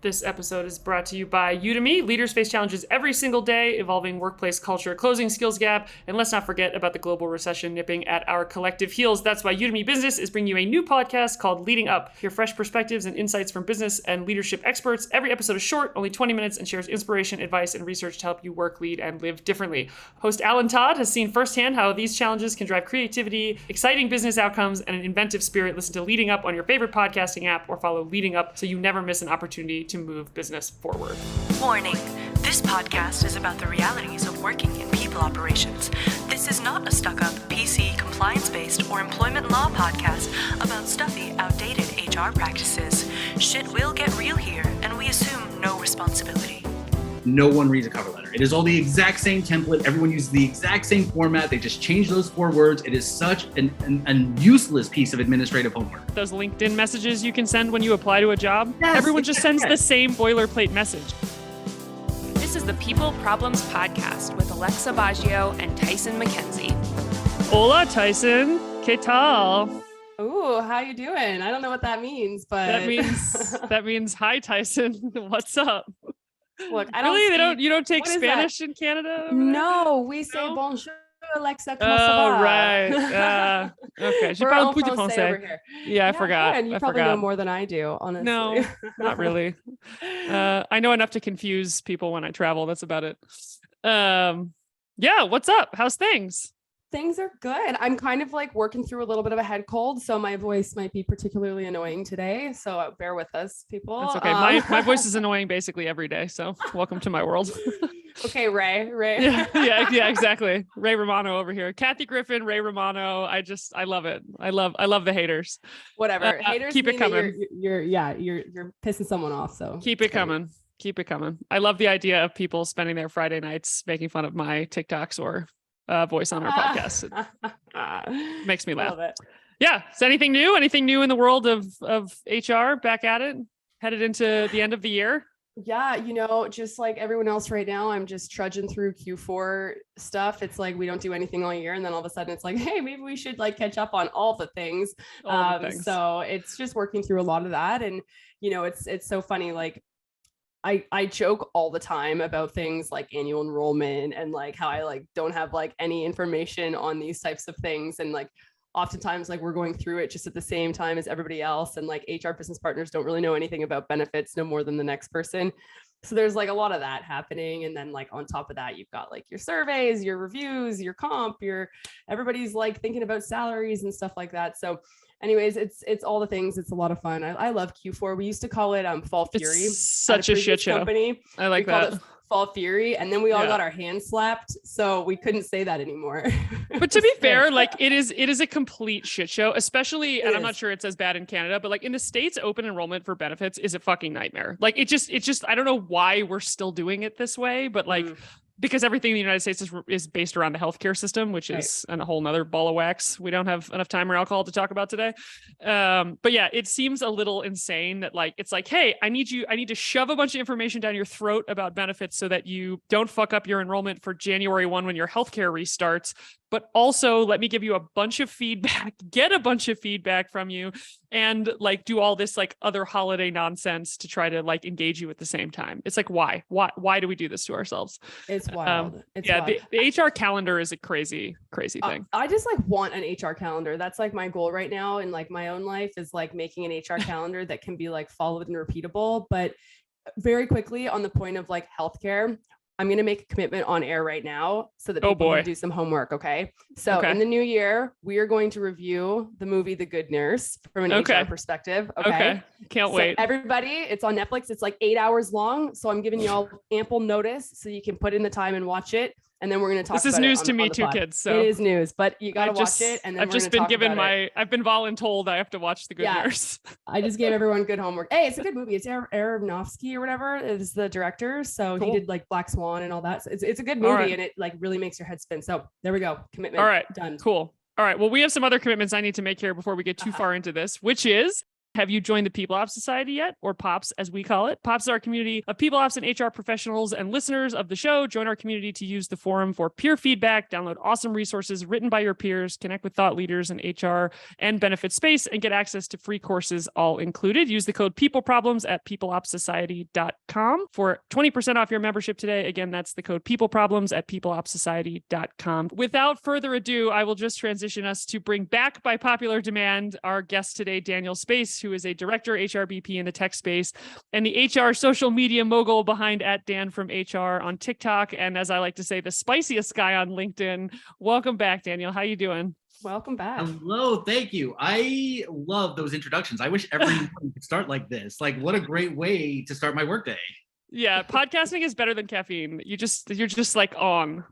This episode is brought to you by Udemy. Leaders face challenges every single day, evolving workplace culture, closing skills gap, and let's not forget about the global recession nipping at our collective heels. That's why Udemy Business is bringing you a new podcast called Leading Up. Hear fresh perspectives and insights from business and leadership experts. Every episode is short, only 20 minutes, and shares inspiration, advice, and research to help you work, lead, and live differently. Host Alan Todd has seen firsthand how these challenges can drive creativity, exciting business outcomes, and an inventive spirit. Listen to Leading Up on your favorite podcasting app or follow Leading Up so you never miss an opportunity to move business forward. Warning. This podcast is about the realities of working in people operations. This is not a stuck-up, PC, compliance-based, or employment law podcast about stuffy, outdated HR practices. Shit will get real here, and we assume no responsibility. No one reads a cover letter. It is all the exact same template. Everyone uses the exact same format. They just change those 4 words. It is such an useless piece of administrative homework. Those LinkedIn messages you can send when you apply to a job, Yes, everyone just sends yes. the same boilerplate message. This is the People Problems Podcast with Alexa Baggio and Tyson McKenzie. Hola, Tyson. ¿Qué tal? Ooh, how you doing? I don't know what that means, but That means hi, Tyson. What's up? Look, I don't Really? You don't take What is Spanish in Canada? No, we say No? bonjour, Alexa. Oh, Comment ça va? right. Okay. Je We're parle en plus de français français. over here. Yeah, I forgot. And you I probably forgot. know more than I do, honestly. No, not really. I know enough to confuse people when I travel. That's about it. Yeah, what's up? How's things? Things are good. I'm kind of like working through a little bit of a head cold, so my voice might be particularly annoying today. So bear with us, people. That's okay. My voice is annoying basically every day. So welcome to my world. Okay, Ray. yeah, exactly. Ray Romano over here. Kathy Griffin, Ray Romano. I love it. I love the haters. Whatever. Haters keep it mean that coming. You're pissing someone off. So Keep it coming. Keep it coming. I love the idea of people spending their Friday nights making fun of my TikToks or voice on our podcast. It makes me I laugh. love it. Yeah. Is anything new? Anything new in the world of HR? Back at it? Headed into the end of the year? Yeah, just like everyone else right now, I'm just trudging through Q4 stuff. It's like we don't do anything all year, and then all of a sudden it's like, hey, maybe we should like catch up on all the things. All the things. So it's just working through a lot of that, and it's so funny. Like I joke all the time about things like annual enrollment and like how I like don't have like any information on these types of things, and like oftentimes like we're going through it just at the same time as everybody else, and like HR business partners don't really know anything about benefits no more than the next person. So there's like a lot of that happening, and then like on top of that you've got like your surveys, your reviews, your comp, everybody's like thinking about salaries and stuff like that. So anyways, it's all the things. It's a lot of fun. I love Q4. We used to call it Fall Fury. It's such a shit show. Company. I like We called that. it Fall Fury, and then we all Yeah. got our hands slapped, so we couldn't say that anymore. But to be fair, like it is a complete shit show, especially, and It I'm not is. sure it's as bad in Canada, but like in the States, open enrollment for benefits is a fucking nightmare. Like it just, I don't know why we're still doing it this way, but like, because everything in the United States is based around the healthcare system, which is a whole nother ball of wax we don't have enough time or alcohol to talk about today. But yeah, it seems a little insane that like, it's like, hey, I need to shove a bunch of information down your throat about benefits so that you don't fuck up your enrollment for January 1 when your healthcare restarts. But also let me give you a bunch of feedback, get a bunch of feedback from you, and like do all this like other holiday nonsense to try to like engage you at the same time. It's like, why do we do this to ourselves? It's wild. It's Yeah, wild. the HR calendar is a crazy thing. I just like want an HR calendar. That's like my goal right now in like my own life, is like making an HR calendar that can be like followed and repeatable. But very quickly on the point of like healthcare, I'm going to make a commitment on air right now so that Oh, people boy. can do some homework. Okay. So Okay. in the new year, we are going to review the movie The Good Nurse from an Okay. HR perspective. Okay. Can't So wait. everybody, it's on Netflix. It's like 8 hours long. So I'm giving you all ample notice so you can put in the time and watch it. And then we're going to talk This is about it news on- to on me the too, pod. kids. So It is news, but you got to watch it. And then I've we're just gonna been talk given about it. I've been voluntold I have to watch The Good Yeah. Nurse. I just gave everyone good homework. Hey, it's a good movie. It's Aronofsky or whatever is the director. So Cool. he did like Black Swan and all that. So it's a good All movie, right. and it like really makes your head spin. So there we go. Commitment. All right. Done. Cool. All right. Well, we have some other commitments I need to make here before we get too far into this, which is Have you joined the People Ops Society yet, or POPS as we call it? POPS is our community of people ops and HR professionals and listeners of the show. Join our community to use the forum for peer feedback, download awesome resources written by your peers, connect with thought leaders in HR and benefit space, and get access to free courses all included. Use the code PeopleProblems at peopleopsociety.com for 20% off your membership today. Again, that's the code PeopleProblems at peopleopsociety.com. Without further ado, I will just transition us to bring back by popular demand our guest today, Daniel Space, who is a director HRBP in the tech space and the HR social media mogul behind @Dan from HR on TikTok. And as I like to say, the spiciest guy on LinkedIn. Welcome back, Daniel. How you doing? Welcome back. Hello, thank you. I love those introductions. I wish everyone could start like this. Like, what a great way to start my workday. Yeah, podcasting is better than caffeine. You're just like on,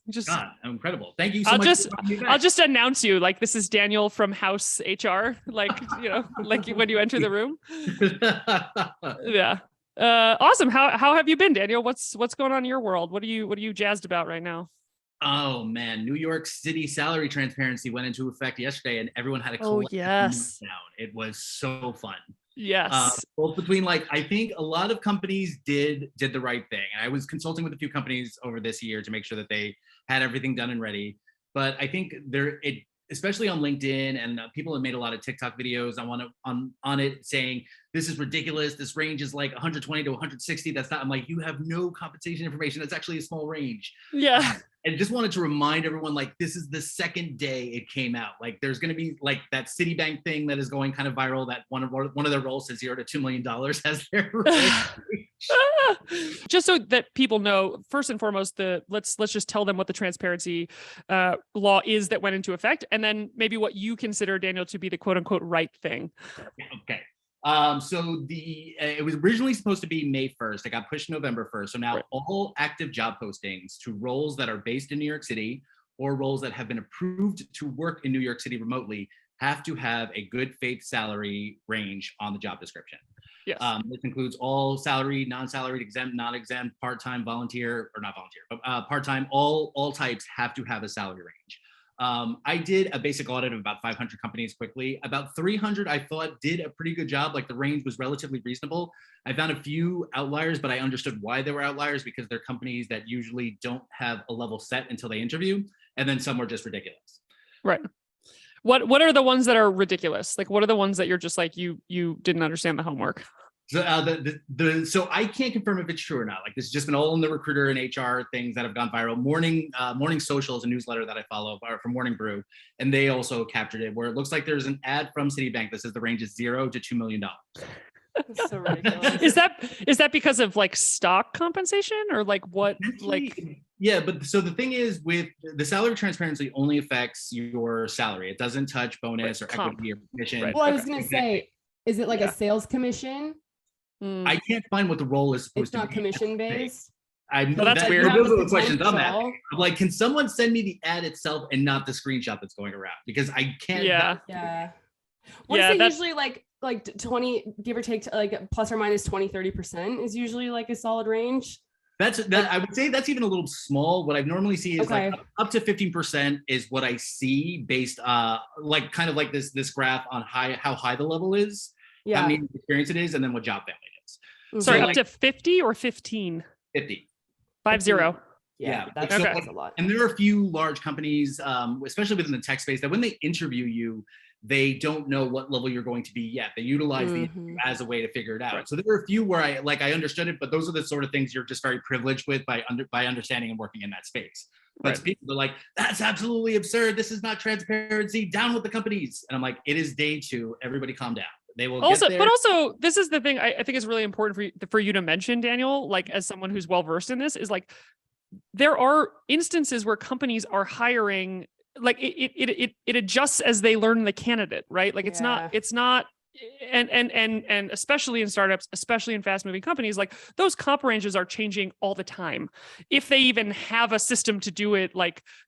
just God, incredible. Thank you so much. I'll just announce you like this is Daniel from House HR, like, like when you enter the room. Yeah. Awesome. How have you been, Daniel? What's going on in your world? What are you jazzed about right now? Oh man, New York City salary transparency went into effect yesterday, and everyone had a collective yes. meltdown. It was so fun. Yes. Both between I think a lot of companies did the right thing. And I was consulting with a few companies over this year to make sure that they had everything done and ready. But I think especially on LinkedIn, and people have made a lot of TikTok videos on it saying, this is ridiculous. This range is like 120 to 160. That's not, I'm like, you have no compensation information. That's actually a small range. Yeah. And just wanted to remind everyone, this is the second day it came out. There's going to be that Citibank thing that is going kind of viral, that one of their roles says $0 to $2 million as their range. Just so that people know, first and foremost, let's just tell them what the transparency law is that went into effect, and then maybe what you consider, Daniel, to be the quote unquote right thing. Okay. So it was originally supposed to be May 1st. It got pushed November 1st. So now right. All active job postings to roles that are based in New York City or roles that have been approved to work in New York City remotely have to have a good faith salary range on the job description. Yes. This includes all salary, non-salaried, exempt, non-exempt, part-time, volunteer, or not volunteer, but part-time, all types have to have a salary range. I did a basic audit of about 500 companies quickly. About 300 I thought did a pretty good job. The range was relatively reasonable. I found a few outliers, but I understood why they were outliers, because they're companies that usually don't have a level set until they interview. And then some were just ridiculous. Right. What are the ones that are ridiculous? What are the ones that you're just you didn't understand the homework? So so I can't confirm if it's true or not. This has just been all in the recruiter and HR things that have gone viral. Morning Social is a newsletter that I follow from Morning Brew, and they also captured it, where it looks like there's an ad from Citibank that says the range is $0 to $2 million. That's so ridiculous. Is that because of stock compensation or what? Yeah, but so the thing is, with the salary transparency only affects your salary. It doesn't touch bonus or equity or commission. Right. Well, I was going to say, is it a sales commission? I can't find what the role is supposed to be. It's not commission based. That's weird. Those are the questions I'm asking. I'm can someone send me the ad itself and not the screenshot that's going around? Because I can't. Yeah. What is it usually like 20, give or take, plus or minus 30% is usually a solid range? I would say that's even a little small. What I normally see is up to 15% is what I see based this graph on how high the level is, how many experience it is, and then what job family it is. Sorry, up to 50 or 15? 50. 50. Yeah, that's a lot. And there are a few large companies, especially within the tech space, that when they interview you, they don't know what level you're going to be yet. They utilize the interview as a way to figure it out. Right. So there were a few where I understood it, but those are the sort of things you're just very privileged with by understanding and working in that space. But people are that's absolutely absurd. This is not transparency. Down with the companies. And I'm it is day 2. Everybody calm down. They will also, get there. But also, this is the thing I think is really important for you to mention, Daniel, as someone who's well versed in this, is there are instances where companies are hiring. It adjusts as they learn the candidate, right? It's not, and especially in startups, especially in fast moving companies, those comp ranges are changing all the time. If they even have a system to do it,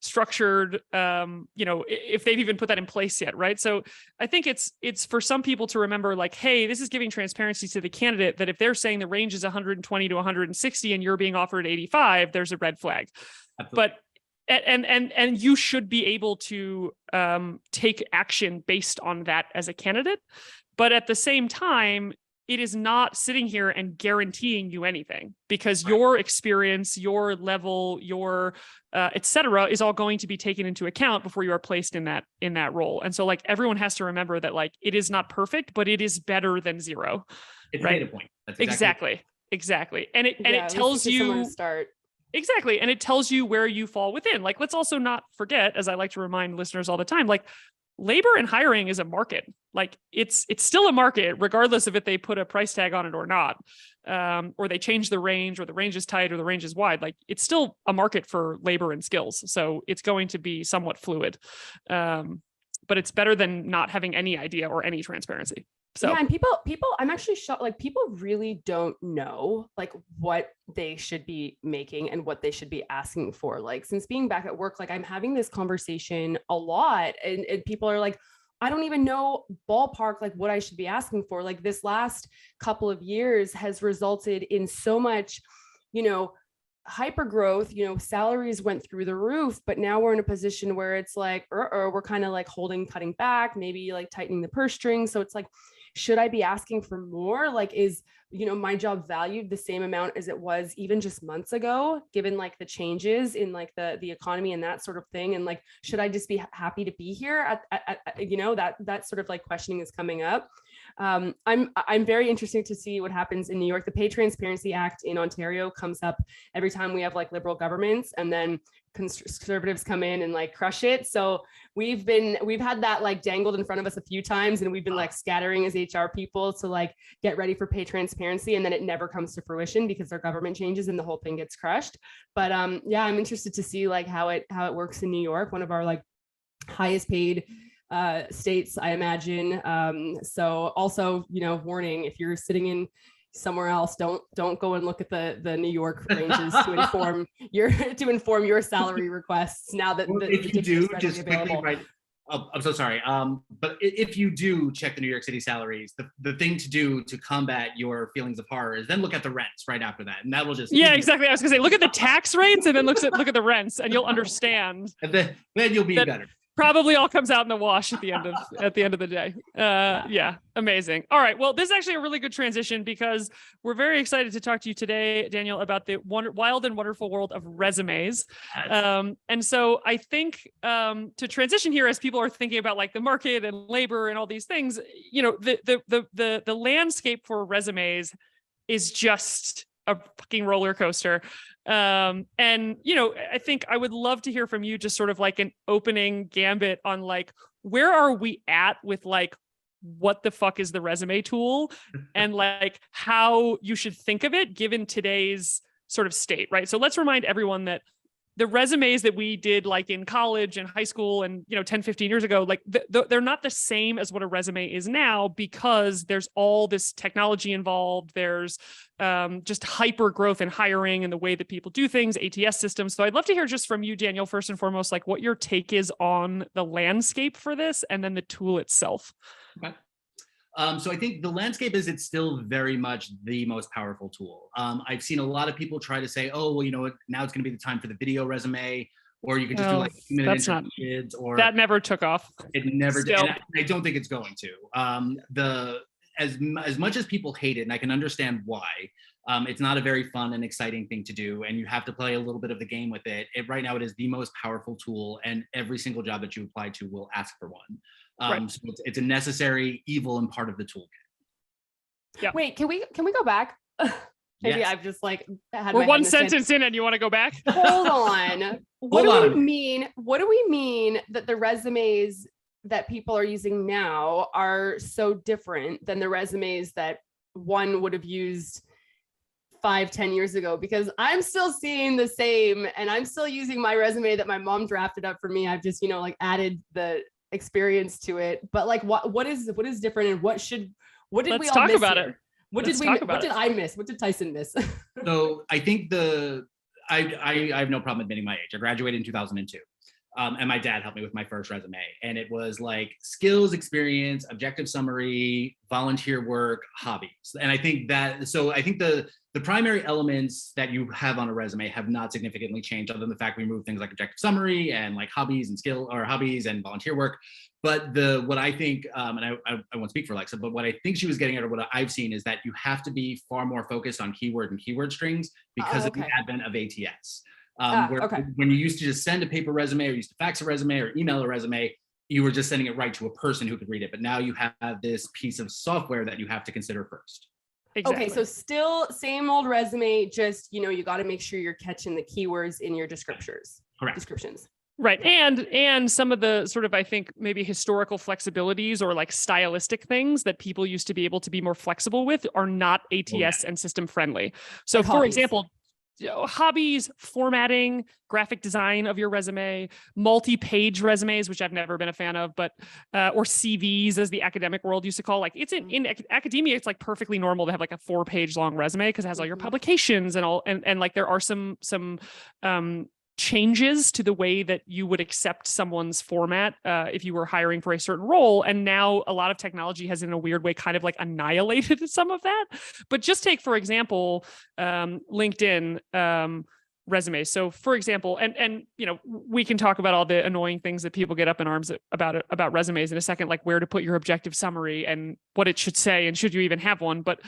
structured, if they've even put that in place yet, right? So I think it's for some people to remember, hey, this is giving transparency to the candidate, that if they're saying the range is 120 to 160 and you're being offered 85, there's a red flag. Absolutely. But and you should be able to take action based on that as a candidate. But at the same time, it is not sitting here and guaranteeing you anything, because your experience, your level, your et cetera, is all going to be taken into account before you are placed in that role. And so like everyone has to remember that like it is not perfect, but it is better than zero. It's right? a data point. That's Exactly. And it tells you start. Exactly. And it tells you where you fall within. Like, let's also not forget, as I like to remind listeners all the time, like labor and hiring is a market. Like it's still a market, regardless of if they put a price tag on it or not, or they change the range, or the range is tight or the range is wide. Like it's still a market for labor and skills. So it's going to be somewhat fluid. But it's better than not having any idea or any transparency. So yeah, and people, I'm actually shocked. Like people really don't know like what they should be making and what they should be asking for. Like since being back at work, like I'm having this conversation a lot, and people are like, I don't even know ballpark like what I should be asking for. Like this last couple of years has resulted in so much, hyper growth, salaries went through the roof, but now we're in a position where it's like, we're kind of like cutting back, maybe like tightening the purse strings. So it's like, should I be asking for more? Like, is, my job valued the same amount as it was even just months ago, given like the changes in like the economy and that sort of thing? And like, should I just be happy to be here that sort of like questioning is coming up. I'm very interested to see what happens in New York. The Pay Transparency Act in Ontario comes up every time we have like liberal governments, and then conservatives come in and like crush it. So we've had that like dangled in front of us a few times, and we've been like scattering as HR people to like get ready for pay transparency, and then it never comes to fruition because their government changes and the whole thing gets crushed. But yeah, I'm interested to see like how it works in New York, one of our like highest paid states, I imagine. So also, warning, if you're sitting in somewhere else, don't go and look at the New York ranges to inform your salary requests now that if you do, just quickly write. Oh, I'm so sorry. But if you do check the New York City salaries, the thing to do to combat your feelings of horror is then look at the rents right after that, and that will just exactly. I was gonna say, look at the tax rates and then look at the rents, and you'll understand. And then you'll be better. Probably all comes out in the wash at the end of the day. Yeah, amazing. All right. Well, this is actually a really good transition, because we're very excited to talk to you today, Daniel, about the wild and wonderful world of resumes. And so I think to transition here, as people are thinking about like the market and labor and all these things, the landscape for resumes is just a fucking roller coaster. And I think I would love to hear from you, just sort of like an opening gambit on like, where are we at with like, what the fuck is the resume tool, and like how you should think of it given today's sort of state, right? So let's remind everyone that the resumes that we did like in college and high school and 10, 15 years ago, like they're not the same as what a resume is now, because there's all this technology involved. There's just hyper growth in hiring and the way that people do things, ATS systems. So I'd love to hear just from you, Daniel, first and foremost, like what your take is on the landscape for this, and then the tool itself. Okay. So I think the landscape is, it's still very much the most powerful tool. I've seen a lot of people try to say, oh, well, now it's going to be the time for the video resume, or you can just do like 2-minute interviews, or that never took off. It never did. And I don't think it's going to. As much as people hate it, and I can understand why, it's not a very fun and exciting thing to do, and you have to play a little bit of the game with it. Right now, it is the most powerful tool, and every single job that you apply to will ask for one. Right. So it's a necessary evil and part of the toolkit. Yeah. Wait, can we go back? Maybe Yes. I've just like had we're one sentence in and you want to go back? Hold on. What do we mean that the resumes that people are using now are so different than the resumes that one would have used 5-10 years ago? Because I'm still seeing the same, and I'm still using my resume that my mom drafted up for me. I've just like added the experience to it. But like what is different, and what did Let's we all talk miss about here? it. What did I miss? What did Tyson miss? So I think I have no problem admitting my age. I graduated in 2002. And my dad helped me with my first resume. And it was like skills, experience, objective summary, volunteer work, hobbies. And I think the primary elements that you have on a resume have not significantly changed, other than the fact we moved things like objective summary and like hobbies and volunteer work. But what I think, and I won't speak for Alexa, but what I think she was getting at, or what I've seen, is that you have to be far more focused on keyword and keyword strings because of the advent of ATS. When you used to just send a paper resume, or used to fax a resume or email a resume, you were just sending it right to a person who could read it. But now you have this piece of software that you have to consider first. Exactly. Okay, so still same old resume, just, you got to make sure you're catching the keywords in your descriptions. Right. And some of the sort of, I think, maybe historical flexibilities or like stylistic things that people used to be able to be more flexible with are not ATS and system friendly. So, for example, hobbies, formatting, graphic design of your resume, multi-page resumes, which I've never been a fan of, but or CVs, as the academic world used to call. Like, it's in academia, it's like perfectly normal to have like a 4-page long resume because it has all your publications and all, and like there are some changes to the way that you would accept someone's format if you were hiring for a certain role. And now a lot of technology has, in a weird way, kind of like annihilated some of that. But just take, for example, LinkedIn resumes. So for example, and we can talk about all the annoying things that people get up in arms about resumes in a second, like where to put your objective summary and what it should say, and should you even have one. But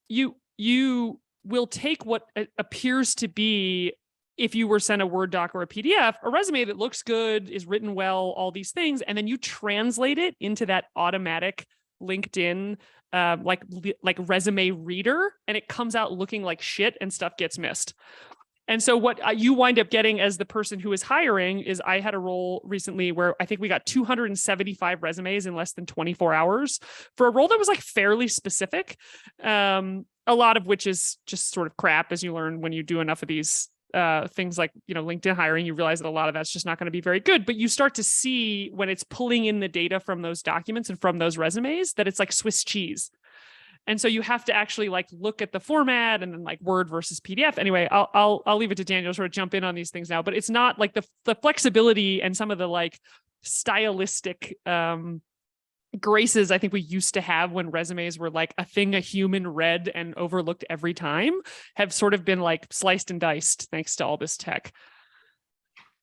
you will take what appears to be, if you were sent a Word doc or a PDF, a resume that looks good, is written well, all these things, and then you translate it into that automatic LinkedIn like resume reader, and it comes out looking like shit and stuff gets missed. And so what you wind up getting as the person who is hiring is, I had a role recently where I think we got 275 resumes in less than 24 hours for a role that was like fairly specific. A lot of which is just sort of crap, as you learn when you do enough of these things like, LinkedIn hiring. You realize that a lot of that's just not going to be very good, but you start to see when it's pulling in the data from those documents and from those resumes that it's like Swiss cheese. And so you have to actually like look at the format and then like Word versus PDF. Anyway, I'll leave it to Daniel to sort of jump in on these things now, but it's not like the flexibility and some of the like stylistic graces I think we used to have when resumes were like a thing a human read and overlooked every time, have sort of been like sliced and diced thanks to all this tech.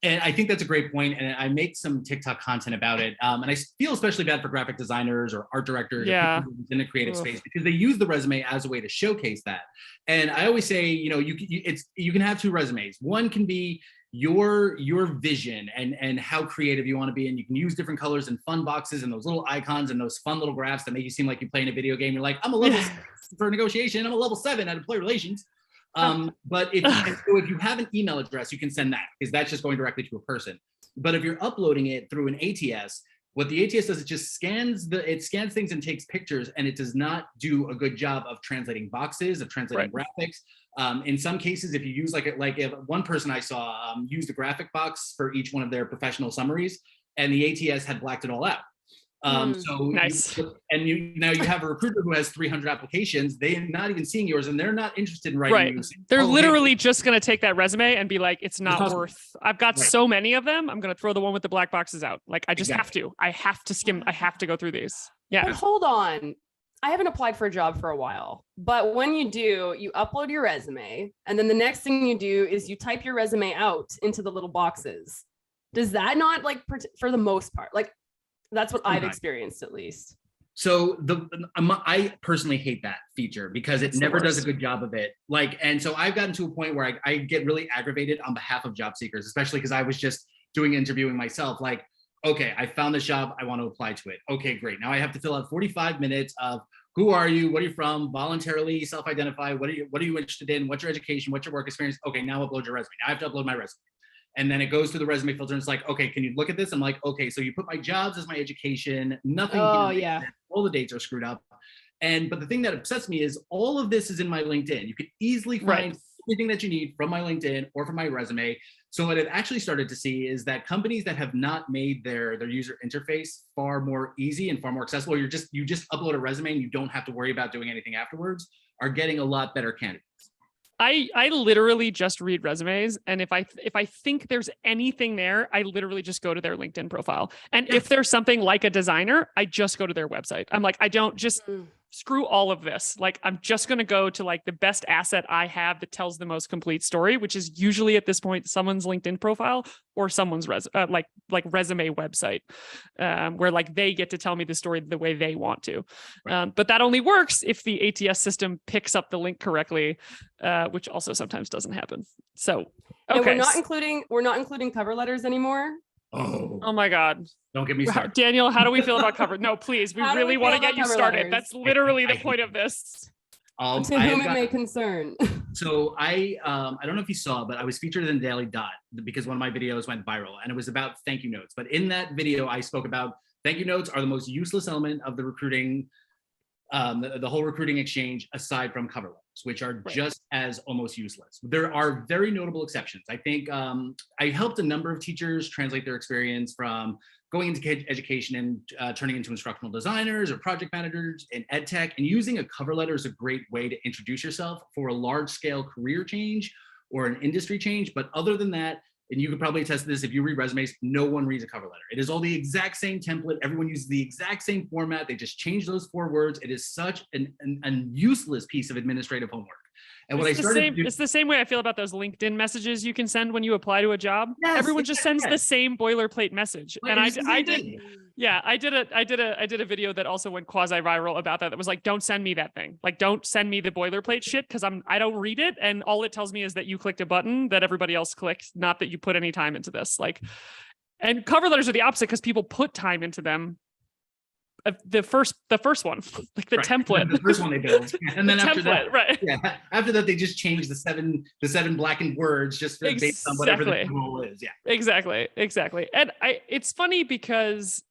And I think that's a great point. And I make some TikTok content about it. And I feel especially bad for graphic designers or art directors or people in the creative space, because they use the resume as a way to showcase that. And I always say, you can have 2 resumes. One can be your vision and how creative you want to be, and you can use different colors and fun boxes and those little icons and those fun little graphs that make you seem like you're playing a video game. You're like, I'm a level 6 for negotiation, I'm a level 7 at employee relations. But if you have an email address, you can send that, because that's just going directly to a person. But if you're uploading it through an ATS, what the ATS does, it just scans things and takes pictures, and it does not do a good job of translating boxes, of translating graphics. In some cases, if you use like if one person I saw used a graphic box for each one of their professional summaries, and the ATS had blacked it all out. So nice. Now you have a recruiter who has 300 applications. They're not even seeing yours, and they're not interested in writing. Right. They're literally just going to take that resume and be like, it's not worth. I've got so many of them. I'm going to throw the one with the black boxes out. Like, I just have to. I have to skim. I have to go through these. Yeah. But hold on. I haven't applied for a job for a while, but when you do, you upload your resume, and then the next thing you do is you type your resume out into the little boxes. Does that not, like, for the most part, like, that's what I've experienced, at least. So I personally hate that feature because it never does a good job of it. Like, and so I've gotten to a point where I get really aggravated on behalf of job seekers, especially because I was just doing interviewing myself. Like, okay, I found this job, I want to apply to it. Okay, great. Now I have to fill out 45 minutes of who are you, what are you from, voluntarily self-identify, what are you interested in, what's your education, what's your work experience? Okay, now upload your resume. Now I have to upload my resume. And then it goes through the resume filter and it's like, okay, can you look at this? I'm like, okay, so you put my jobs as my education, nothing. Oh, yeah. All the dates are screwed up. But the thing that upsets me is all of this is in my LinkedIn. You can easily find everything that you need from my LinkedIn or from my resume. So what I've actually started to see is that companies that have not made their user interface far more easy and far more accessible, you just upload a resume and you don't have to worry about doing anything afterwards, are getting a lot better candidates. I literally just read resumes, and if I think there's anything there, I literally just go to their LinkedIn profile. And if there's something like a designer, I just go to their website. I'm like, I don't just screw all of this. Like, I'm just going to go to like the best asset I have that tells the most complete story, which is usually at this point someone's LinkedIn profile or someone's resume website, where like they get to tell me the story the way they want to. Right. But that only works if the ATS system picks up the link correctly, which also sometimes doesn't happen. So, okay. And we're not including cover letters anymore. Oh my God. Don't get me started. Daniel, how do we feel about cover? No, please. We How do really we want to feel get you about cover started. letters? That's literally the I point hate of this. To whom it may concern. So I don't know if you saw, but I was featured in Daily Dot because one of my videos went viral, and it was about thank you notes. But in that video, I spoke about thank you notes are the most useless element of the recruiting, the whole recruiting exchange, aside from cover letters, which are just as almost useless. There are very notable exceptions. I think I helped a number of teachers translate their experience from going into education and turning into instructional designers or project managers in ed tech, and using a cover letter is a great way to introduce yourself for a large scale career change or an industry change. But other than that, and you could probably attest to this, if you read resumes, no one reads a cover letter. It is all the exact same template. Everyone uses the exact same format. They just change those 4 words. It is such an useless piece of administrative homework. And what I started it's the same way I feel about those LinkedIn messages you can send when you apply to a job. Yes, Everyone just sends the same boilerplate message. Like, And it's the same thing. I did a video that also went quasi viral about that. That was like, don't send me that thing. Like, don't send me the boilerplate shit, because I don't read it, and all it tells me is that you clicked a button that everybody else clicked, not that you put any time into this. Like, and cover letters are the opposite, because people put time into them. The first one, like the template. The first one they built, and then after that, right? Yeah, after that they just changed the seven blackened words just for, based on whatever the rule is. Yeah, exactly. And it's funny because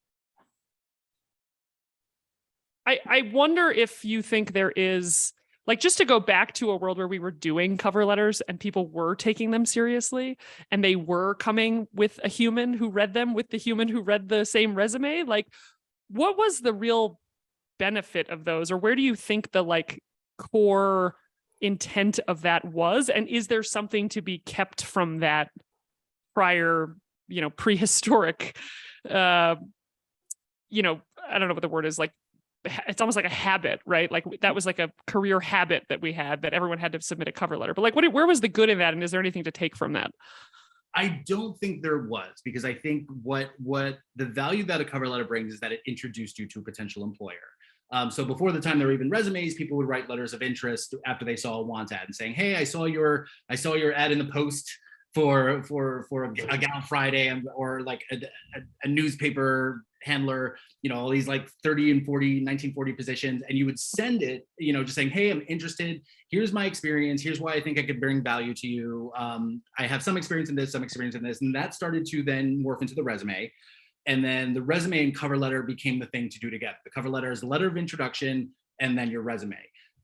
I wonder if you think there is, like, just to go back to a world where we were doing cover letters and people were taking them seriously, and they were coming with a human who read them with the human who read the same resume. Like, what was the real benefit of those, or where do you think the like core intent of that was? And is there something to be kept from that prior, prehistoric, I don't know what the word is, like, it's almost like a habit, right? Like, that was like a career habit that we had, that everyone had to submit a cover letter. But like, where was the good in that? And is there anything to take from that? I don't think there was, because I think what the value that a cover letter brings is that it introduced you to a potential employer. So before the time there were even resumes, people would write letters of interest after they saw a want ad and saying, "Hey, I saw your ad in the Post for a Gal Friday," or like a newspaper handler, all these like 30 and 40, 1940 positions, and you would send it, just saying, "Hey, I'm interested. Here's my experience. Here's why I think I could bring value to you. I have some experience in this, some experience in this." And that started to then morph into the resume. And then the resume and cover letter became the thing to do together. The cover letter is the letter of introduction, and then your resume.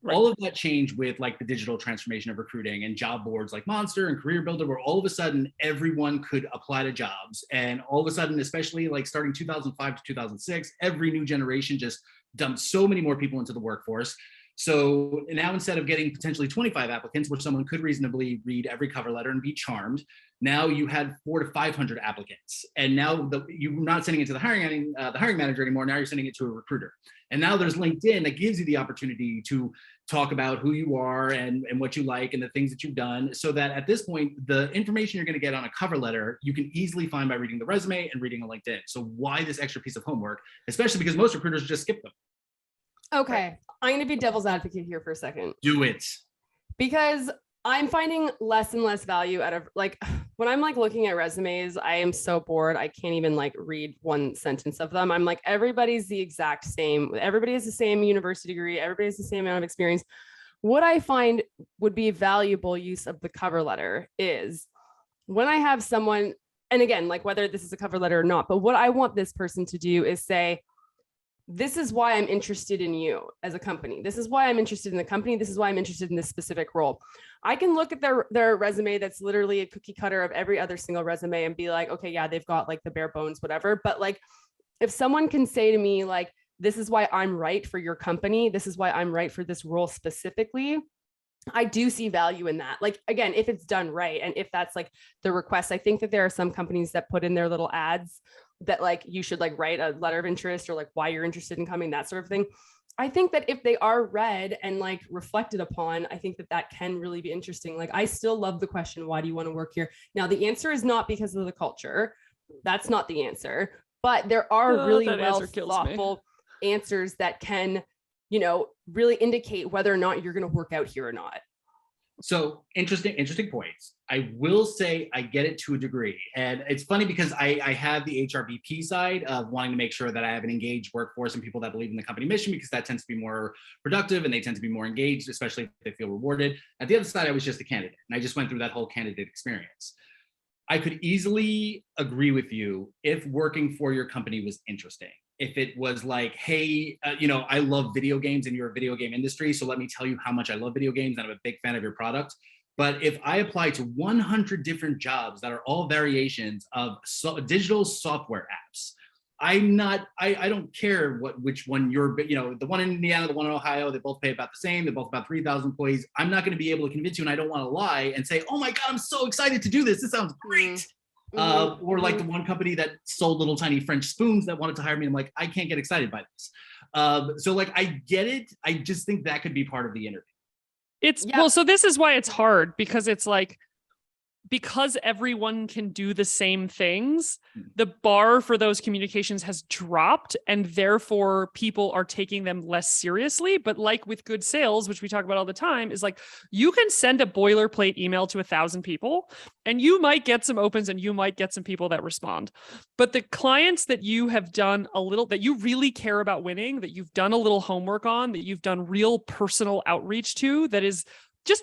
Right. All of that changed with like the digital transformation of recruiting and job boards like Monster and Career Builder, where all of a sudden everyone could apply to jobs. And all of a sudden, especially like starting 2005 to 2006, every new generation just dumped so many more people into the workforce. So now, instead of getting potentially 25 applicants, which someone could reasonably read every cover letter and be charmed, now you had 400 to 500 applicants. And now you're not sending it to the hiring manager anymore. Now you're sending it to a recruiter. And now there's LinkedIn that gives you the opportunity to talk about who you are and what you like and the things that you've done, so that at this point, the information you're going to get on a cover letter, you can easily find by reading the resume and reading a LinkedIn. So why this extra piece of homework, especially because most recruiters just skip them. Okay, I'm going to be devil's advocate here for a second. Do it. Because I'm finding less and less value out of, like, when I'm like looking at resumes, I am so bored. I can't even like read one sentence of them. I'm like, everybody's the exact same. Everybody has the same university degree. Everybody has the same amount of experience. What I find would be valuable use of the cover letter is when I have someone, and again, like whether this is a cover letter or not, but what I want this person to do is say, this is why I'm interested in you as a company. This is why I'm interested in the company. This is why I'm interested in this specific role. I can look at their resume that's literally a cookie cutter of every other single resume and be like, okay, yeah, they've got like the bare bones, whatever. But like, if someone can say to me, like, this is why I'm right for your company, this is why I'm right for this role specifically, I do see value in that. Like, again, if it's done right, and if that's like the request, I think that there are some companies that put in their little ads that like you should like write a letter of interest or like why you're interested in coming, that sort of thing. I think that if they are read and like reflected upon, I think that that can really be interesting. Like, I still love the question, why do you want to work here? Now, the answer is not because of the culture. That's not the answer. But there are really well thoughtful answers that can, you know, really indicate whether or not you're going to work out here or not. So interesting points. I will say I get it to a degree. And it's funny because I have the HRBP side of wanting to make sure that I have an engaged workforce and people that believe in the company mission, because that tends to be more productive and they tend to be more engaged, especially if they feel rewarded. At the other side, I was just a candidate and I just went through that whole candidate experience. I could easily agree with you if working for your company was interesting. If it was like, hey, you know, I love video games and you're a video game industry, so let me tell you how much I love video games and I'm a big fan of your product. But if I apply to 100 different jobs that are all variations of digital software apps, I don't care which one you're, you know, the one in Indiana, the one in Ohio, they both pay about the same. They're both about 3,000 employees. I'm not going to be able to convince you, and I don't want to lie and say, oh my God, I'm so excited to do this. This sounds great. Or like the one company that sold little tiny French spoons that wanted to hire me. I'm like, I can't get excited by this. So like, I get it. I just think that could be part of the interview. Well, so this is why it's hard, because it's like, because everyone can do the same things, the bar for those communications has dropped, and therefore people are taking them less seriously. But like with good sales, which we talk about all the time, is like, you can send a boilerplate email to 1,000 people and you might get some opens and you might get some people that respond. But the clients that you have done that you really care about winning, that you've done a little homework on, that you've done real personal outreach to, that is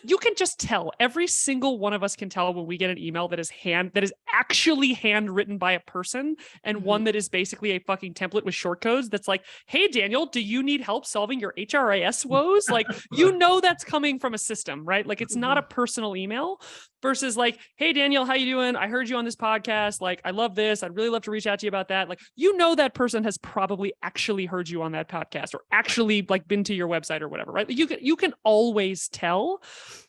you can just tell. Every single one of us can tell when we get an email that is actually handwritten by a person, and one that is basically a fucking template with short codes that's like, hey, Daniel, do you need help solving your HRIS woes? Like, you know, that's coming from a system, right? Like, it's not a personal email versus like, hey, Daniel, how you doing? I heard you on this podcast. Like, I love this. I'd really love to reach out to you about that. Like, you know, that person has probably actually heard you on that podcast or actually like been to your website or whatever, right? You can always tell.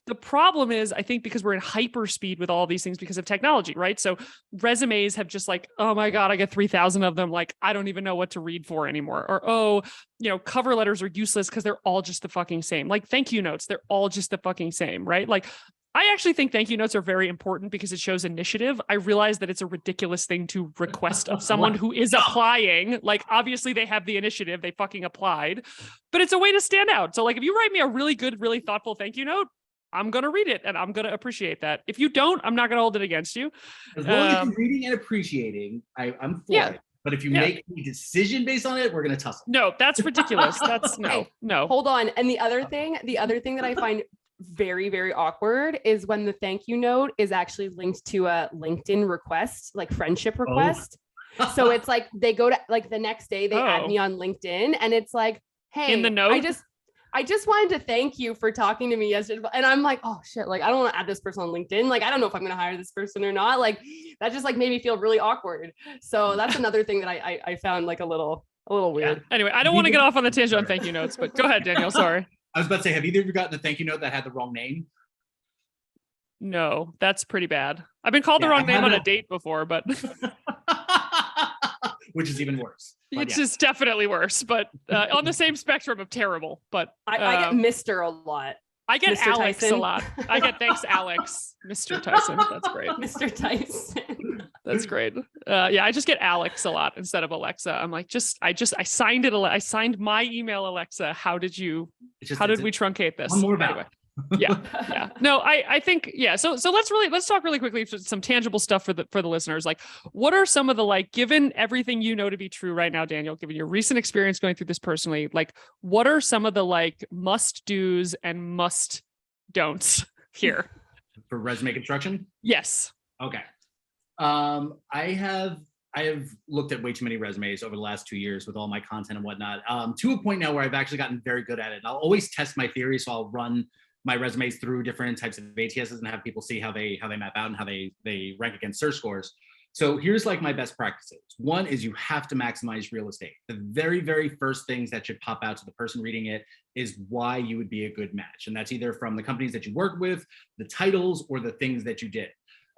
The problem is, I think, because we're in hyper speed with all these things because of technology, right? So resumes have just like, oh my God, I get 3,000 of them. Like, I don't even know what to read for anymore. Or, oh, you know, cover letters are useless because they're all just the fucking same. Like, thank you notes, they're all just the fucking same, right? Like, I actually think thank you notes are very important because it shows initiative. I realize that it's a ridiculous thing to request of someone who is applying. Like, obviously they have the initiative, they fucking applied, but it's a way to stand out. So like, if you write me a really good, really thoughtful thank you note, I'm going to read it and I'm going to appreciate that. If you don't, I'm not going to hold it against you. As long as you're reading and appreciating, I'm for it. But if you make a decision based on it, we're going to tussle. No, that's ridiculous. That's no. Hold on. And the other thing that I find very, very awkward is when the thank you note is actually linked to a LinkedIn request, like friendship request. So it's like they go to like the next day they add me on LinkedIn and it's like, hey, in the note, I just wanted to thank you for talking to me yesterday. And I'm like, oh shit, like I don't want to add this person on LinkedIn. Like, I don't know if I'm going to hire this person or not. Like, that just like made me feel really awkward. So that's another thing that I found like a little weird. Yeah. Anyway, I don't want to get off on the tangent on thank you notes, but go ahead, Daniel. Sorry. I was about to say, have either of you gotten a thank you note that had the wrong name? No, that's pretty bad. I've been called the wrong name on a date before, but which is even worse. It's just definitely worse, but on the same spectrum of terrible. But I get Mr. a lot. I get Mr. Alex Tyson. a lot. I get thanks, Alex. Mr. Tyson. That's great. Mr. Tyson. That's great. Yeah, I just get Alex a lot instead of Alexa. I'm like, I signed it. I signed my email, Alexa. How did we truncate this? One more about. Anyway. Yeah. No, I think, yeah. So let's talk really quickly for some tangible stuff for the listeners. Like, what are some of the, like, given everything you know to be true right now, Daniel, given your recent experience going through this personally, like, what are some of the like must do's and must don'ts here for resume construction? Yes. Okay. I have looked at way too many resumes over the last 2 years with all my content and whatnot, to a point now where I've actually gotten very good at it. And I'll always test my theory. So I'll run my resumes through different types of ATSs and have people see how they map out and how they rank against search scores. So here's like my best practices. One is you have to maximize real estate. The very, very first things that should pop out to the person reading it is why you would be a good match. And that's either from the companies that you work with, the titles, or the things that you did.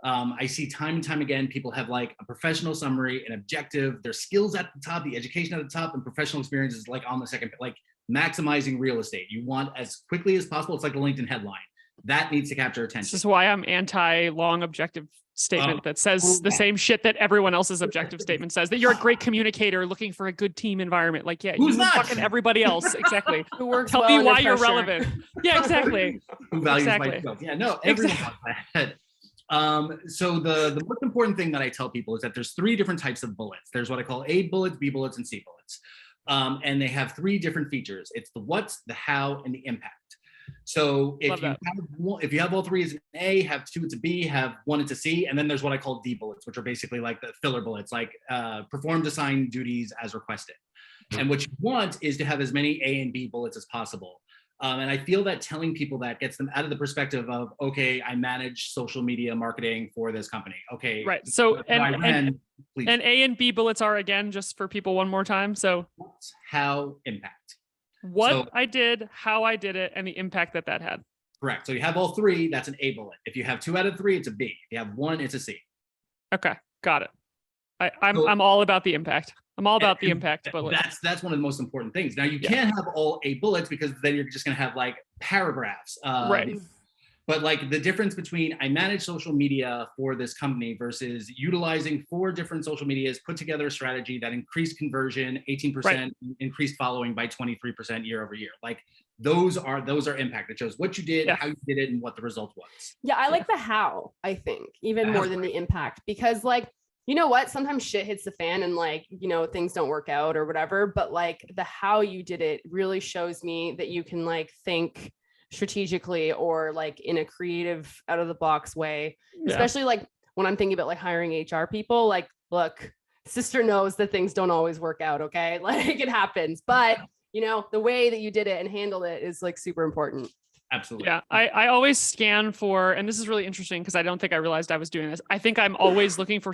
I see time and time again, people have like a professional summary, an objective, their skills at the top, the education at the top, and professional experience is like on the second, like maximizing real estate. You want as quickly as possible. It's like the LinkedIn headline. That needs to capture attention. This is why I'm anti-long objective statement that says the same shit that everyone else's objective statement says, that you're a great communicator looking for a good team environment. Like, yeah, Who's you not? Fucking everybody else. Exactly. Who works Tell well me under why you're pressure. relevant. Yeah, exactly. Who values Exactly. my skills. Yeah, no, everyone wants that. So the most important thing that I tell people is that there's 3 different types of bullets. There's what I call A bullets, B bullets, and C bullets. And they have 3 different features. It's the what, the how, and the impact. So if you have all 3 as an A, have 2 as a B, have 1 as a C, and then there's what I call D bullets, which are basically like the filler bullets, like performed assigned duties as requested. And what you want is to have as many A and B bullets as possible. And I feel that telling people that gets them out of the perspective of, okay, I manage social media marketing for this company. Okay. Right. So, and please. And A and B bullets are, again, just for people one more time. So how, impact. What So- I did, how I did it, and the impact that that had. Correct. So you have all 3, that's an A bullet. If you have 2 out of 3, it's a B. If you have 1, it's a C. Okay. Got it. I'm all about the impact. I'm all about the impact bullet. That's one of the most important things. Now you Yeah. can't have all A bullets because then you're just going to have like paragraphs. Right. But like the difference between I manage social media for this company versus utilizing 4 different social medias, put together a strategy that increased conversion 18%, increased following by 23% year over year. Like those are impact. It shows what you did, Yeah. how you did it, and what the result was. Yeah, I like the how, I think, even more than the impact, because like, you know what, sometimes shit hits the fan and like, you know, things don't work out or whatever, but like the how you did it really shows me that you can like think strategically or like in a creative out of the box way, especially like when I'm thinking about like hiring HR people. Like, look, sister knows that things don't always work out, okay? Like it happens, but you know, the way that you did it and handled it is like super important. Absolutely. Yeah, I always scan for, and this is really interesting because I don't think I realized I was doing this. I think I'm always looking for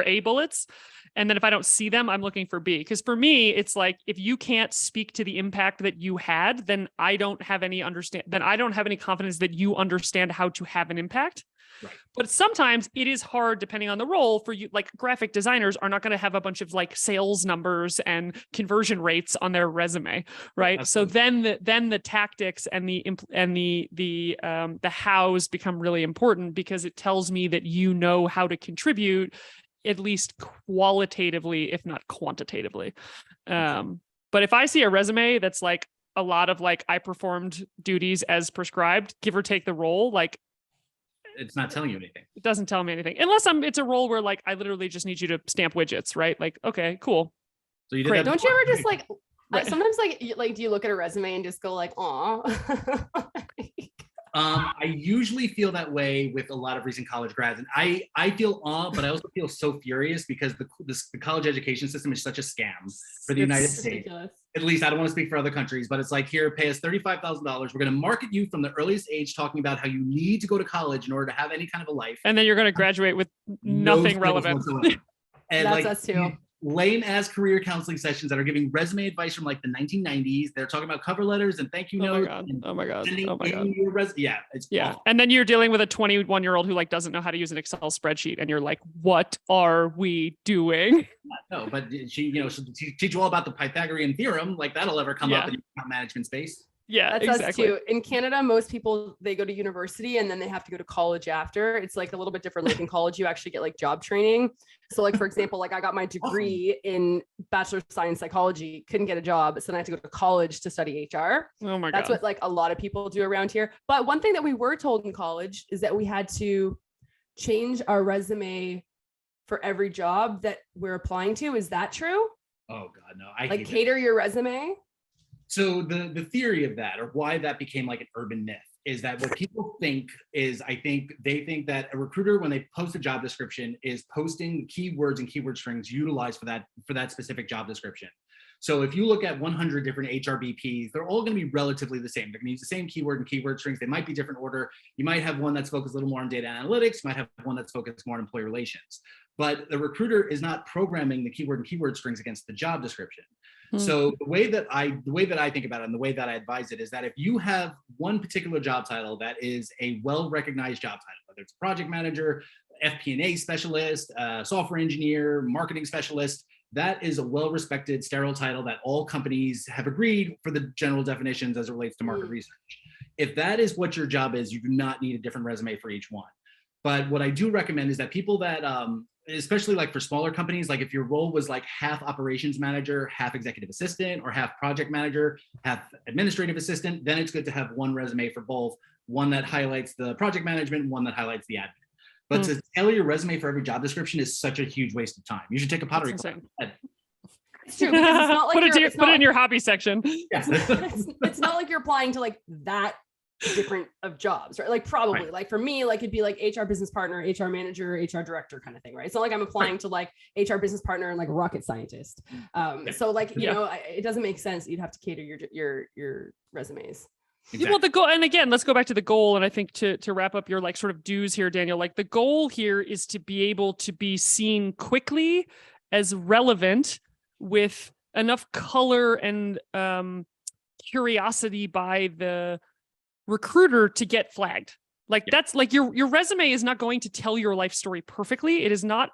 A bullets. And then if I don't see them, I'm looking for B. Because for me, it's like, if you can't speak to the impact that you had, then I don't have any confidence that you understand how to have an impact. Right. But sometimes it is hard, depending on the role, for you, like graphic designers are not going to have a bunch of like sales numbers and conversion rates on their resume, right? So then the tactics and the hows become really important because it tells me that you know how to contribute, at least qualitatively, if not quantitatively. But if I see a resume that's like a lot of like I performed duties as prescribed, give or take the role, like It's not telling you anything. it doesn't tell me anything unless it's a role where like I literally just need you to stamp widgets, right? Like, okay, cool. So you did Great. that. Don't you ever just like, Right. sometimes like do you look at a resume and just go like, aw? I usually feel that way with a lot of recent college grads, and I feel awe, but I also feel so furious because the college education system is such a scam for the United States. Ridiculous. At least I don't want to speak for other countries, but it's like, here, pay us $35,000. We're going to market you from the earliest age, talking about how you need to go to college in order to have any kind of a life. And then you're going to graduate with No nothing skills relevant. whatsoever. And That's like us too. lame ass career counseling sessions that are giving resume advice from like the 1990s. They're talking about cover letters and thank you Oh my notes. God. and Oh my God. sending Oh my in God. your yeah, it's Yeah. awful. And then you're dealing with a 21-year-old who like doesn't know how to use an Excel spreadsheet. And you're like, what are we doing? No, but she'll teach you all about the Pythagorean theorem. Like that'll ever come up Yeah. in your account management space. Yeah, That's exactly. us too. In Canada, most people, they go to university and then they have to go to college after. It's like a little bit different. Like in college, you actually get like job training. So like, for example, like I got my degree in Bachelor of Science Psychology, couldn't get a job. So then I had to go to college to study HR. Oh my That's God. what like a lot of people do around here. But one thing that we were told in college is that we had to change our resume for every job that we're applying to. Is that true? Oh God, no. I Like hate that. cater your resume? So the theory of that, or why that became like an urban myth, is that what people think is, I think they think that a recruiter, when they post a job description, is posting keywords and keyword strings utilized for that specific job description. So if you look at 100 different HRBPs, they're all going to be relatively the same. They're going to use the same keyword and keyword strings. They might be different order. You might have one that's focused a little more on data analytics. You might have one that's focused more on employee relations. but the recruiter is not programming the keyword and keyword strings against the job description. So the way that I think about it and the way that I advise it is that if you have one particular job title that is a well-recognized job title, whether it's project manager, FP&A specialist, software engineer, marketing specialist, that is a well-respected sterile title that all companies have agreed for the general definitions as it relates to market research. If that is what your job is, you do not need a different resume for each one. But what I do recommend is that people that, especially like for smaller companies, like if your role was like half operations manager, half executive assistant, or half project manager, half administrative assistant, then it's good to have one resume for both, one that highlights the project management, one that highlights the admin. But to tailor your resume for every job description is such a huge waste of time. You should take a pottery class. It's true, because it's not like put it in your hobby section. Yes. It's not like you're applying to like that different of jobs, right? Like probably like for me, like it'd be like HR business partner, HR manager, HR director kind of thing, right? It's not like I'm applying to like HR business partner and like rocket scientist. So like, you know, it doesn't make sense. You'd have to cater your resumes. Exactly. Well, the goal, and again, let's go back to the goal. And I think to wrap up your like sort of dues here, Daniel, like the goal here is to be able to be seen quickly as relevant with enough color and curiosity by the recruiter to get flagged. Like that's like your resume is not going to tell your life story perfectly. It is not.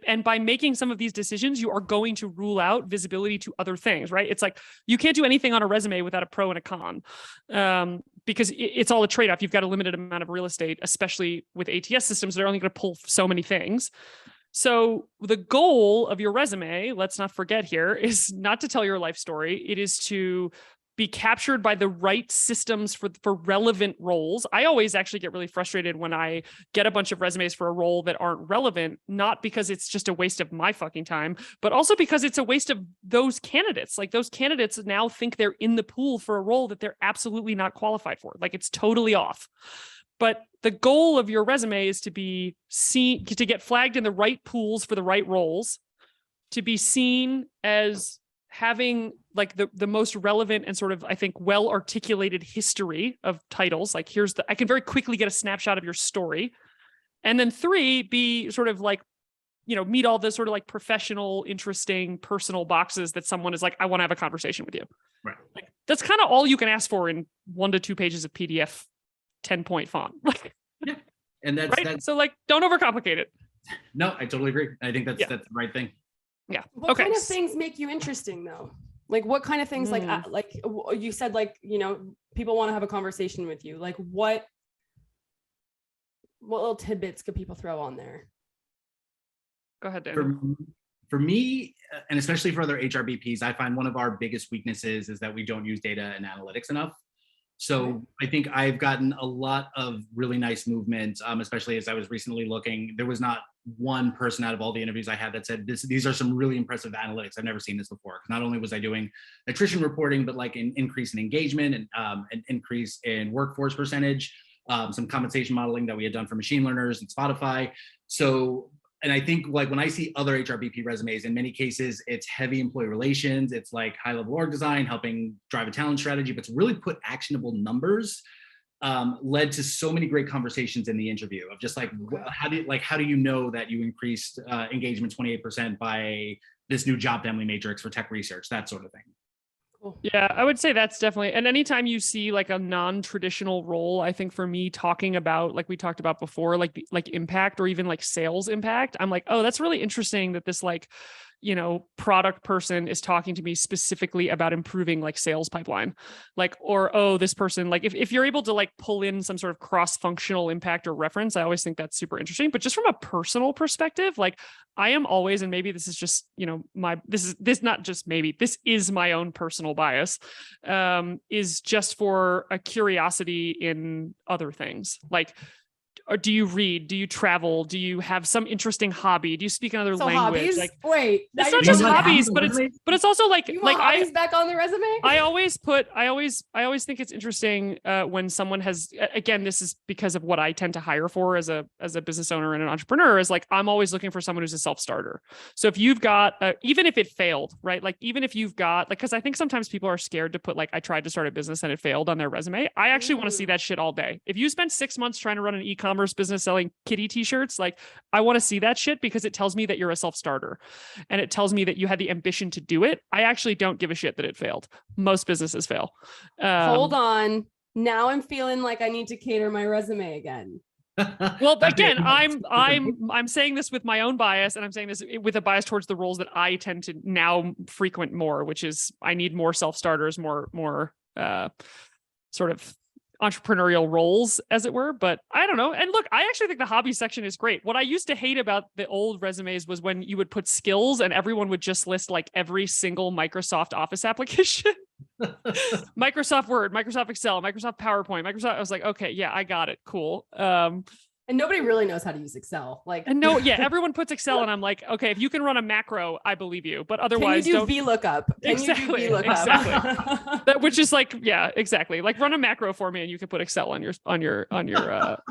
And by making some of these decisions, you are going to rule out visibility to other things, right? It's like you can't do anything on a resume without a pro and a con, because it's all a trade-off. You've got a limited amount of real estate, especially with ATS systems. They're only going to pull so many things. So the goal of your resume, let's not forget here, is not to tell your life story. It is to be captured by the right systems for relevant roles. I always actually get really frustrated when I get a bunch of resumes for a role that aren't relevant, not because it's just a waste of my fucking time, but also because it's a waste of those candidates. Like those candidates now think they're in the pool for a role that they're absolutely not qualified for. Like it's totally off. But the goal of your resume is to be seen, to get flagged in the right pools for the right roles, to be seen as having like the most relevant and sort of, I think, well-articulated history of titles. Like I can very quickly get a snapshot of your story. And then 3, be sort of like, you know, meet all the sort of like professional, interesting, personal boxes that someone is like, I want to have a conversation with you. Right. Like that's kind of all you can ask for in 1 to 2 pages of PDF, 10-point font. Yeah. And that's so like, don't overcomplicate it. No, I totally agree. I think that's the right thing. Yeah. What kind of things make you interesting though? Like what kind of things like you said, like, you know, people want to have a conversation with you. Like what little tidbits could people throw on there? Go ahead, Dan. For me, and especially for other HRBPs, I find one of our biggest weaknesses is that we don't use data and analytics enough. So I think I've gotten a lot of really nice movement, especially as I was recently looking. There was not one person out of all the interviews I had that said, these are some really impressive analytics. I've never seen this before. Not only was I doing attrition reporting, but like an increase in engagement and an increase in workforce percentage, some compensation modeling that we had done for machine learners and Spotify. So, and I think like when I see other HRBP resumes, in many cases, it's heavy employee relations. It's like high level org design, helping drive a talent strategy, but to really put actionable numbers led to so many great conversations in the interview of just like, how do you know that you increased engagement 28% by this new job family matrix for tech research, that sort of thing. Yeah, I would say that's definitely, and anytime you see like a non-traditional role, I think for me talking about, like we talked about before, like impact or even like sales impact, I'm like, oh, that's really interesting that this like, you know, product person is talking to me specifically about improving like sales pipeline, like, or, oh, this person, like if you're able to like pull in some sort of cross-functional impact or reference, I always think that's super interesting. But just from a personal perspective, like I am always, and maybe this is just, you know, this is my own personal bias, is just for a curiosity in other things. Like, or do you read? Do you travel? Do you have some interesting hobby? Do you speak another language? Hobbies? Like, wait, it's not just hobbies, but it's also like hobbies back on the resume. I always think it's interesting when someone has, again, this is because of what I tend to hire for as a business owner and an entrepreneur, is like I'm always looking for someone who's a self-starter. So if you've got even if it failed, right? Like even if you've got like, because I think sometimes people are scared to put like I tried to start a business and it failed on their resume. I actually want to see that shit all day. If you spent 6 months trying to run an e-commerce e-commerce business selling kitty t-shirts. Like, I want to see that shit because it tells me that you're a self-starter and it tells me that you had the ambition to do it. I actually don't give a shit that it failed. Most businesses fail. Hold on. Now I'm feeling like I need to cater my resume again. Well, again, I'm saying this with my own bias, and I'm saying this with a bias towards the roles that I tend to now frequent more, which is I need more self-starters, more sort of entrepreneurial roles, as it were. But I don't know. And look, I actually think the hobby section is great. What I used to hate about the old resumes was when you would put skills and everyone would just list like every single Microsoft Office application. Microsoft Word, Microsoft Excel, Microsoft PowerPoint, I was like, okay, yeah, I got it. Cool. And nobody really knows how to use Excel. Like, and no, yeah, everyone puts Excel, and I'm like, okay, if you can run a macro, I believe you. But otherwise, can you do VLOOKUP? Exactly. That, which is like, yeah, exactly. Like, run a macro for me, and you can put Excel on your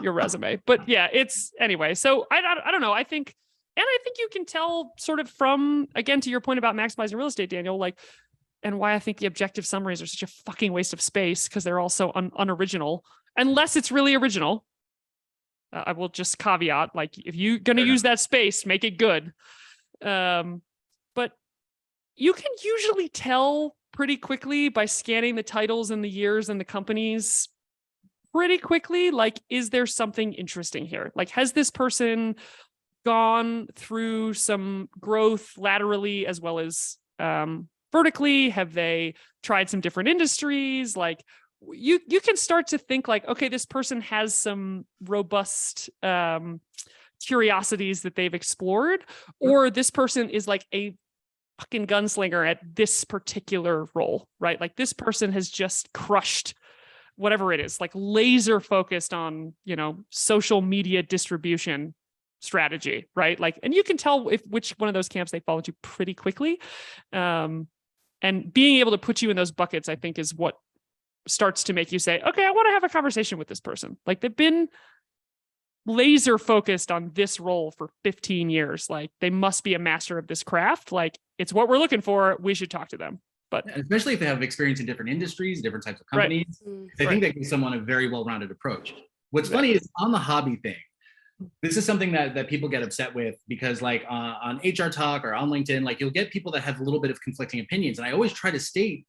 resume. But yeah, it's anyway. So I don't know. I think you can tell sort of from, again, to your point about maximizing real estate, Daniel, like, and why I think the objective summaries are such a fucking waste of space because they're all so unoriginal, unless it's really original. I will just caveat, like, if you're going to use that space, make it good. But you can usually tell pretty quickly by scanning the titles and the years and the companies pretty quickly, like, is there something interesting here? Like, has this person gone through some growth laterally as well as vertically? Have they tried some different industries? Like, you can start to think like, okay, this person has some robust curiosities that they've explored, or this person is like a fucking gunslinger at this particular role, right? Like, this person has just crushed whatever it is, like laser focused on, social media distribution strategy, right? Like, and you can tell which one of those camps they fall into pretty quickly. And being able to put you in those buckets, I think, is what starts to make you say, okay, I want to have a conversation with this person. Like, they've been laser focused on this role for 15 years. Like, they must be a master of this craft. Like, it's what we're looking for. We should talk to them. But especially if they have experience in different industries, different types of companies, I think that gives someone a very well-rounded approach. What's funny is on the hobby thing, this is something that people get upset with because, like, on HR Talk or on LinkedIn, like, you'll get people that have a little bit of conflicting opinions. And I always try to state,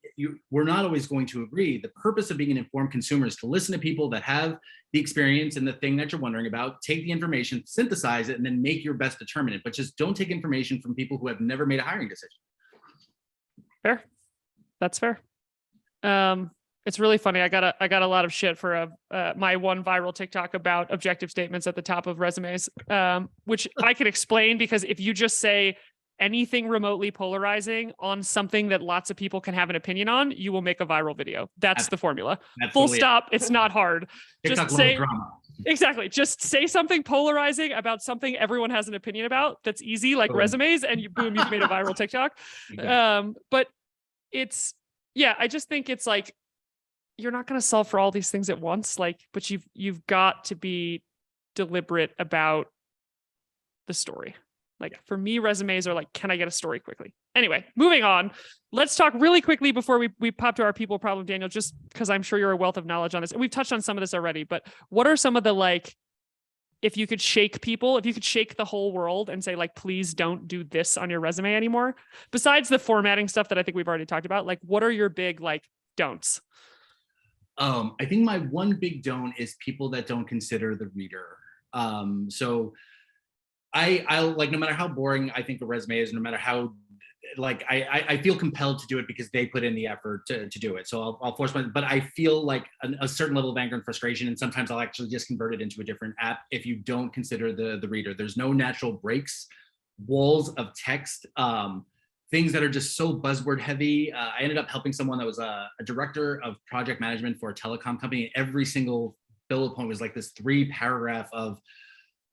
we're not always going to agree. The purpose of being an informed consumer is to listen to people that have the experience and the thing that you're wondering about, take the information, synthesize it, and then make your best determinant. But just don't take information from people who have never made a hiring decision. Fair. That's fair. It's really funny. I got a lot of shit for my one viral TikTok about objective statements at the top of resumes, which I can explain, because if you just say anything remotely polarizing on something that lots of people can have an opinion on, you will make a viral video. That's the formula. Full stop. It's not hard. TikTok just say drama. Exactly. Just say something polarizing about something everyone has an opinion about. That's easy, like resumes, and boom, you've made a viral TikTok. But it's, yeah, I just think it's like, you're not going to solve for all these things at once. Like, but you've got to be deliberate about the story. Like, for me, resumes are like, can I get a story quickly? Anyway, moving on. Let's talk really quickly before we pop to our people problem, Daniel, just because I'm sure you're a wealth of knowledge on this. And we've touched on some of this already, but what are some of the, like, if you could shake people, if you could shake the whole world and say, like, please don't do this on your resume anymore, besides the formatting stuff that I think we've already talked about, like, what are your big, like, don'ts? I think my one big don't is people that don't consider the reader. So I like, no matter how boring I think a resume is, no matter how, like, I feel compelled to do it because they put in the effort to do it. So I'll force but I feel like a certain level of anger and frustration. And sometimes I'll actually just convert it into a different app if you don't consider the reader. There's no natural breaks, walls of text, things that are just so buzzword heavy. I ended up helping someone that was a director of project management for a telecom company. Every single bullet point was like this 3-paragraph of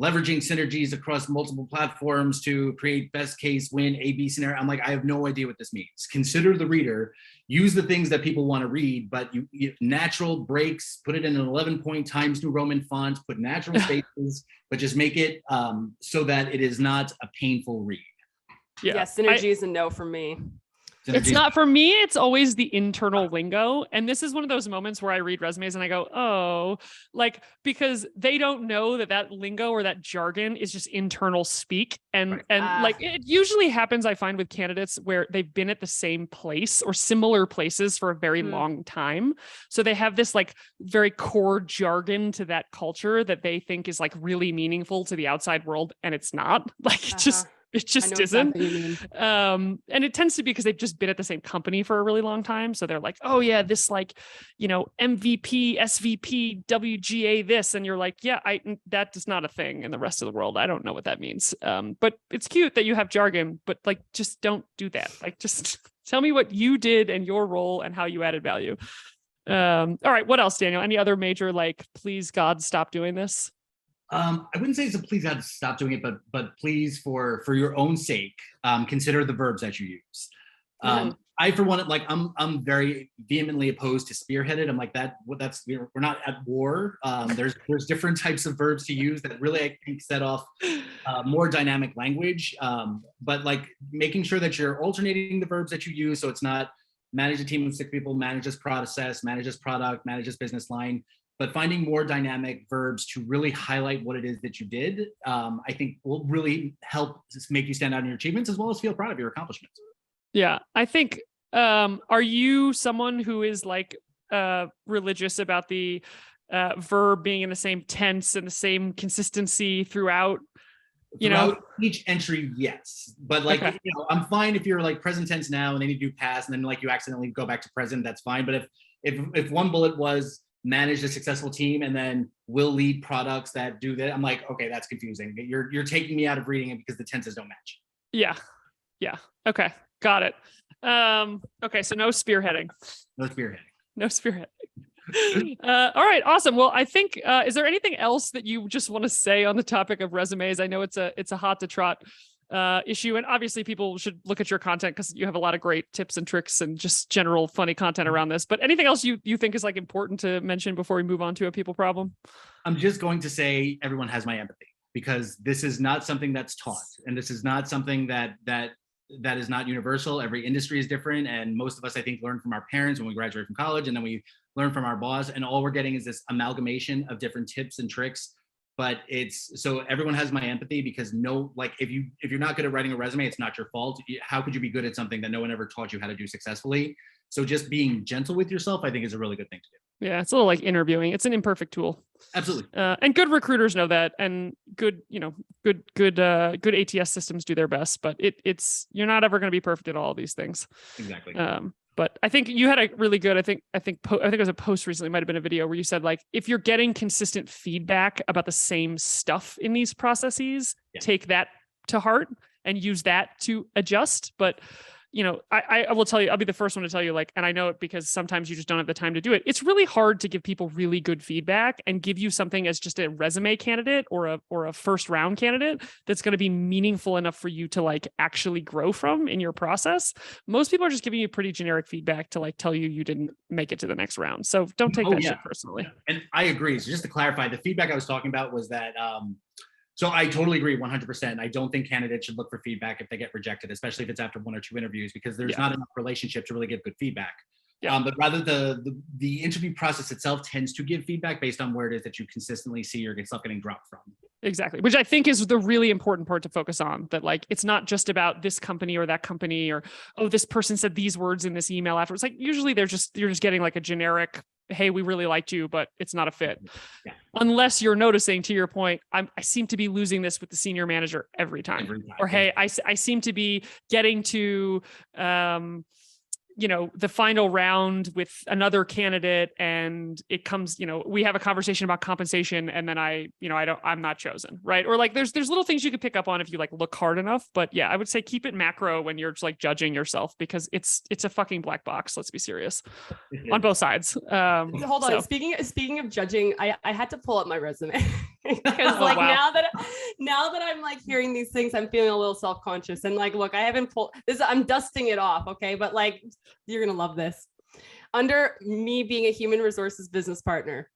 leveraging synergies across multiple platforms to create best case win A/B scenario. I'm like, I have no idea what this means. Consider the reader, use the things that people want to read, but you natural breaks, put it in an 11-point Times New Roman font, put natural spaces, but just make it so that it is not a painful read. Yeah, synergy is a no from me. It's not for me. It's always the internal lingo. And this is one of those moments where I read resumes and I go, oh, like, because they don't know that lingo or that jargon is just internal speak. And like it usually happens, I find, with candidates where they've been at the same place or similar places for a very long time. So they have this like very core jargon to that culture that they think is like really meaningful to the outside world. And it's not like, it just isn't. Exactly and it tends to be because they've just been at the same company for a really long time. So they're like, oh yeah, this like, you know, MVP, SVP, WGA, this. And you're like, yeah, that is not a thing in the rest of the world. I don't know what that means. But it's cute that you have jargon, but like, just don't do that. Like, just tell me what you did and your role and how you added value. All right. What else, Daniel? Any other major, like, please God, stop doing this? I wouldn't say it's a please God stop doing it, but please for your own sake, consider the verbs that you use. I, for one, like I'm very vehemently opposed to spearheaded. I'm like we're not at war. There's different types of verbs to use that really, I think, set off more dynamic language. But like making sure that you're alternating the verbs that you use, so it's not manage a team of 6 people, manage this process, manage this product, manage this business line. But finding more dynamic verbs to really highlight what it is that you did, I think will really help make you stand out in your achievements as well as feel proud of your accomplishments. Yeah, I think, are you someone who is like religious about the verb being in the same tense and the same consistency throughout? Throughout each entry, yes. But like, I'm fine if you're like present tense now and then you do past and then like you accidentally go back to present, that's fine. But if one bullet was manage a successful team and then will lead products that do that, I'm like, okay, that's confusing. You're taking me out of reading it because the tenses don't match. Yeah. Okay, got it. Okay, so no spearheading. All right, awesome. Well, I think is there anything else that you just want to say on the topic of resumes? I know it's a hot to trot issue, and obviously people should look at your content because you have a lot of great tips and tricks and just general funny content around this. But anything else you think is like important to mention before we move on to a people problem? I'm just going to say everyone has my empathy, because this is not something that's taught, and this is not something that is not universal. Every industry is different, and most of us, I think, learn from our parents when we graduate from college, and then we learn from our boss, and all we're getting is this amalgamation of different tips and tricks. But so everyone has my empathy, because if you're not good at writing a resume, it's not your fault. How could you be good at something that no one ever taught you how to do successfully? So just being gentle with yourself, I think, is a really good thing to do. Yeah, it's a little like interviewing. It's an imperfect tool. Absolutely. And good recruiters know that, and good ATS systems do their best, but you're not ever going to be perfect at all of these things. Exactly. But I think you had a really good, I think it was a post recently, might've been a video where you said, like, if you're getting consistent feedback about the same stuff in these processes, take that to heart and use that to adjust. But I will tell you, I'll be the first one to tell you, like, and I know it because sometimes you just don't have the time to do it. It's really hard to give people really good feedback and give you something as just a resume candidate or a first round candidate that's going to be meaningful enough for you to like actually grow from in your process. Most people are just giving you pretty generic feedback to like tell you didn't make it to the next round. So don't take that shit personally. And I agree. So just to clarify, the feedback I was talking about was that, so I totally agree 100%. I don't think candidates should look for feedback if they get rejected, especially if it's after 1 or 2 interviews, because there's not enough relationship to really give good feedback. But rather the interview process itself tends to give feedback based on where it is that you consistently see your stuff getting dropped from. Exactly. Which I think is the really important part to focus on, that like, it's not just about this company or that company or, oh, this person said these words in this email afterwards. Like usually you're just getting like a generic, hey, we really liked you, but it's not a fit. Yeah. Unless you're noticing, to your point, I seem to be losing this with the senior manager every time. Or, hey, I seem to be getting to, the final round with another candidate, and it comes, we have a conversation about compensation, and then I'm not chosen, right? Or like there's little things you could pick up on if you like look hard enough. But yeah, I would say keep it macro when you're just like judging yourself, because it's a fucking black box. Let's be serious on both sides. Hold on. Speaking of judging, I had to pull up my resume because now that I'm like hearing these things, I'm feeling a little self-conscious, and like, look, I haven't pulled this. I'm dusting it off. Okay. But like, you're going to love this. Under me being a human resources business partner,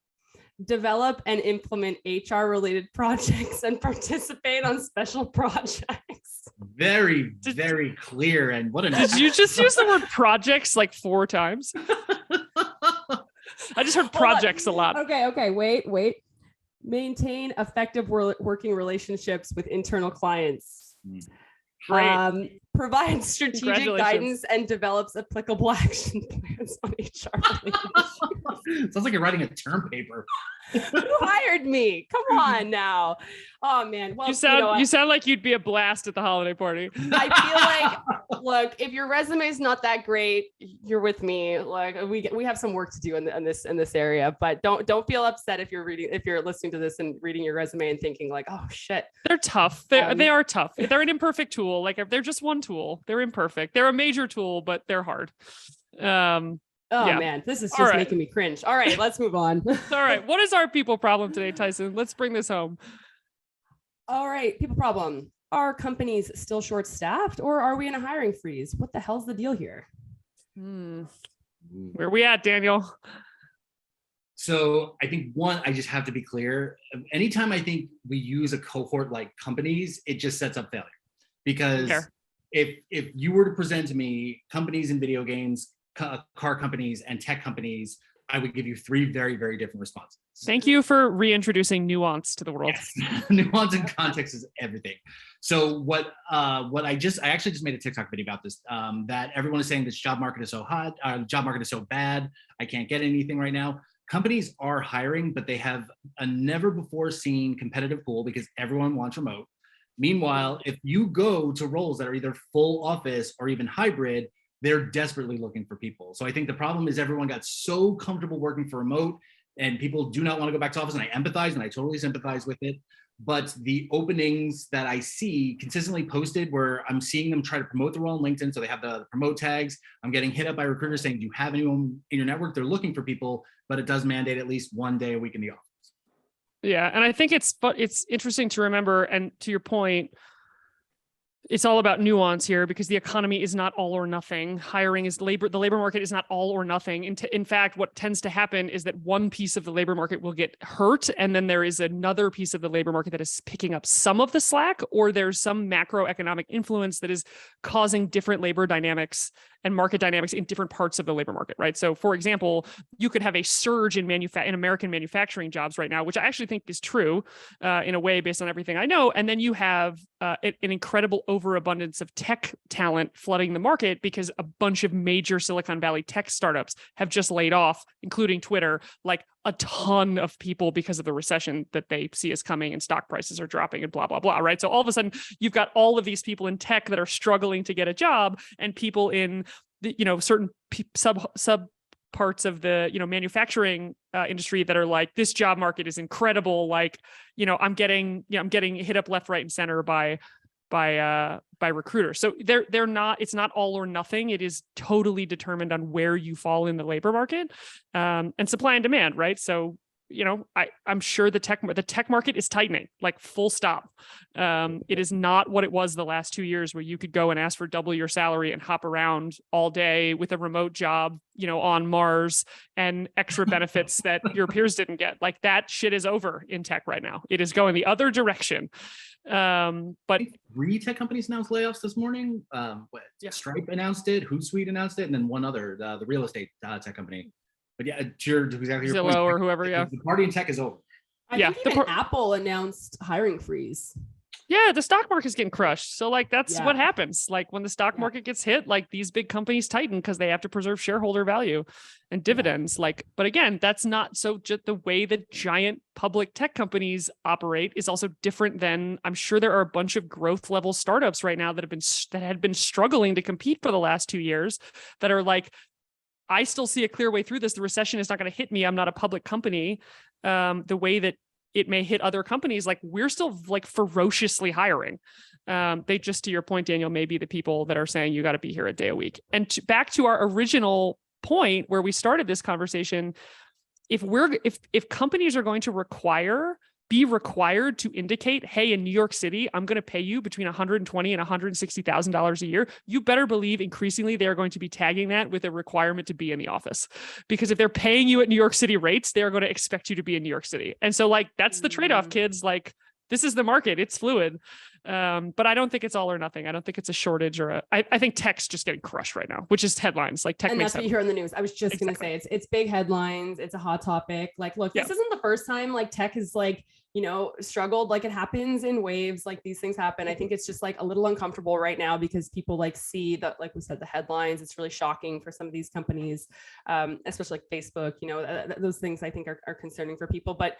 develop and implement HR related projects and participate on special projects. very, very clear. And what an Did you just use the word projects like 4 times? I just heard projects a lot. Okay. Wait. Maintain effective working relationships with internal clients. Great. Provides strategic guidance and develops applicable action plans on HR related Sounds like you're writing a term paper. Who hired me? Come on now. Oh man. Well, You sound like you'd be a blast at the holiday party. I feel like, look, if your resume is not that great, you're with me. Like we have some work to do in this area, but don't feel upset if you're listening to this and reading your resume and thinking like, oh shit. They're tough. They are tough. They're an imperfect tool. Like if they're just one tool, they're imperfect. They're a major tool, but they're hard. Man, this is just making me cringe. All right, let's move on. All right. What is our people problem today, Tyson? Let's bring this home. All right, people problem. Are companies still short-staffed or are we in a hiring freeze? What the hell's the deal here? Where are we at, Daniel? So I think I just have to be clear. Anytime I think we use a cohort like companies, it just sets up failure. Because if you were to present to me companies in video games, car companies, and tech companies, I would give you 3 very, very different responses. Thank you for reintroducing nuance to the world. Yes. Nuance and context is everything. So what I actually just made a TikTok video about this, that everyone is saying this job market is so hot, job market is so bad, I can't get anything right now. Companies are hiring, but they have a never before seen competitive pool because everyone wants remote. Meanwhile, if you go to roles that are either full office or even hybrid, they're desperately looking for people. So I think the problem is everyone got so comfortable working for remote and people do not want to go back to office. And I empathize and I totally sympathize with it. But the openings that I see consistently posted where I'm seeing them try to promote the role on LinkedIn. So they have the promote tags. I'm getting hit up by recruiters saying, do you have anyone in your network? They're looking for people, but it does mandate at least 1 day a week in the office. Yeah. And I think it's interesting to remember, and to your point, it's all about nuance here because the economy is not all or nothing. The labor market is not all or nothing. In fact, what tends to happen is that one piece of the labor market will get hurt, and then there is another piece of the labor market that is picking up some of the slack, or there's some macroeconomic influence that is causing different labor dynamics and market dynamics in different parts of the labor market, right? So for example, you could have a surge in American manufacturing jobs right now, which I actually think is true in a way based on everything I know. And then you have an incredible overabundance of tech talent flooding the market because a bunch of major Silicon Valley tech startups have just laid off, including Twitter, like a ton of people because of the recession that they see is coming and stock prices are dropping and blah, blah, blah, right? So all of a sudden you've got all of these people in tech that are struggling to get a job and people in the, certain sub parts of the, manufacturing industry that are like, this job market is incredible. Like, I'm getting hit up left, right, and center by recruiters. So it's not all or nothing. It is totally determined on where you fall in the labor market, and supply and demand, right? So, I'm sure the tech market is tightening, like full stop. It is not what it was the last 2 years where you could go and ask for double your salary and hop around all day with a remote job, on Mars and extra benefits that your peers didn't get. Like that shit is over in tech right now. It is going the other direction. But 3 tech companies announced layoffs this morning. Stripe announced it, Hootsuite announced it, and then one other, the real estate tech company. But yeah, to exactly your Zillow point, or whoever, yeah. The party in tech is over. I think even Apple announced hiring freeze. Yeah, the stock market's getting crushed. So like that's what happens. Like when the stock market gets hit, like these big companies tighten because they have to preserve shareholder value and dividends. Like, but again, that's not so just the way that giant public tech companies operate is also different than I'm sure there are a bunch of growth level startups right now that had been struggling to compete for the last 2 years that are like, I still see a clear way through this. The recession is not going to hit me. I'm not a public company. The way that it may hit other companies, like we're still like ferociously hiring. They just, to your point, Daniel, may be the people that are saying you got to be here a day a week. And back to our original point where we started this conversation, if companies are going to be required to indicate, hey, in New York City, I'm going to pay you between $120,000 and $160,000 a year, you better believe increasingly they're going to be tagging that with a requirement to be in the office. Because if they're paying you at New York City rates, they're going to expect you to be in New York City. And so like, that's the trade-off, kids. Like, this is the market. It's fluid. But I don't think it's all or nothing. I don't think it's a shortage or I think tech's just getting crushed right now, which is headlines. Like tech and makes that's what you hear in the news. I was just Exactly. gonna say it's big headlines. It's a hot topic. Like, look, Yeah. this isn't the first time like tech is like, you know, struggled. Like it happens in waves. Like these things happen. I think it's just like a little uncomfortable right now because people like see that, like we said, the headlines. It's really shocking for some of these companies, especially like Facebook. You know, those things I think are concerning for people. But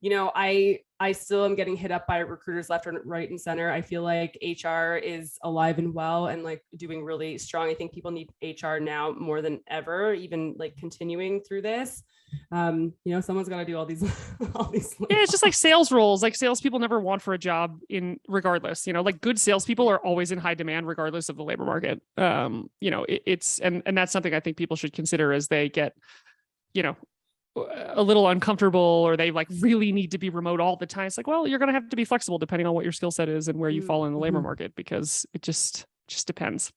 you know, I still am getting hit up by recruiters left and right and center. I feel like HR is alive and well and like doing really strong. I think people need HR now more than ever, even like continuing through this. You know, someone's got to do all these Yeah, it's just like sales roles. Like salespeople never want for a job in regardless, you know, like good salespeople are always in high demand regardless of the labor market. You know, it's and that's something I think people should consider as they get, you know, a little uncomfortable or they like really need to be remote all the time. It's like, well, you're going to have to be flexible depending on what your skill set is and where you fall in the labor market, because it just depends.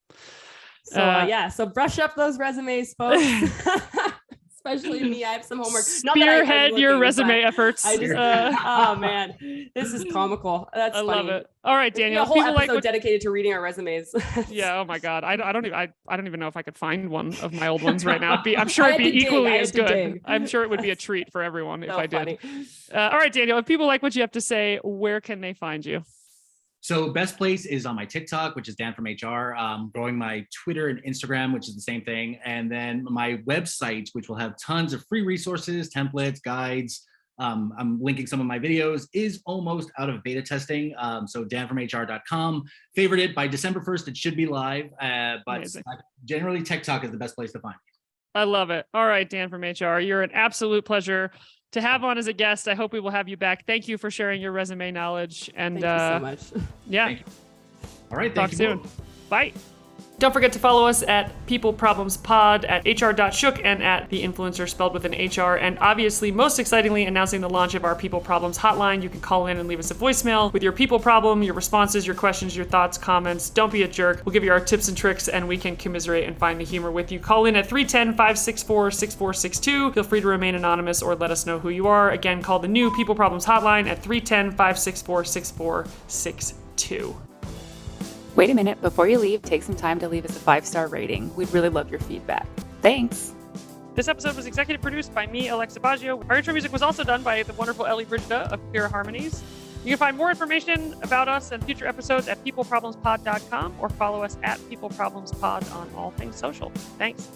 So yeah, so brush up those resumes, folks. Especially me, I have some homework. Not that Spearhead your resume efforts. I just, oh man, this is comical. That's I funny. love it. All right, Daniel. A whole people episode like dedicated to reading our resumes. Yeah. Oh my God. I don't even know if I could find one of my old ones right now. I'm sure I it'd had be to dig. I equally had as to good. dig. I'm sure it would be a treat for everyone if So I did. funny. All right, Daniel. If people like what you have to say, where can they find you? So best place is on my TikTok, which is Dan from HR, growing my Twitter and Instagram, which is the same thing. And then my website, which will have tons of free resources, templates, guides. I'm linking some of my videos, is almost out of beta testing. So danfromhr.com. Favorite it by December 1st. It should be live, but Amazing. Generally TikTok is the best place to find me. I love it. All right, Dan from HR. You're an absolute pleasure to have on as a guest. I hope we will have you back. Thank you for sharing your resume knowledge. And Thank you so much. Yeah. Thank you. All right. Talk Thank you soon. both. Bye. Don't forget to follow us at People Problems Pod, at hr.shook, and at The Influencer spelled with an HR. And obviously, most excitingly, announcing the launch of our People Problems hotline. You can call in and leave us a voicemail with your people problem, your responses, your questions, your thoughts, comments. Don't be a jerk. We'll give you our tips and tricks, and we can commiserate and find the humor with you. Call in at 310-564-6462. Feel free to remain anonymous or let us know who you are. Again, call the new People Problems hotline at 310-564-6462. Wait a minute, before you leave, take some time to leave us a 5-star rating. We'd really love your feedback. Thanks. This episode was executive produced by me, Alexa Baggio. Our intro music was also done by the wonderful Ellie Brigida of Pure Harmonies. You can find more information about us and future episodes at peopleproblemspod.com or follow us at peopleproblemspod on all things social. Thanks.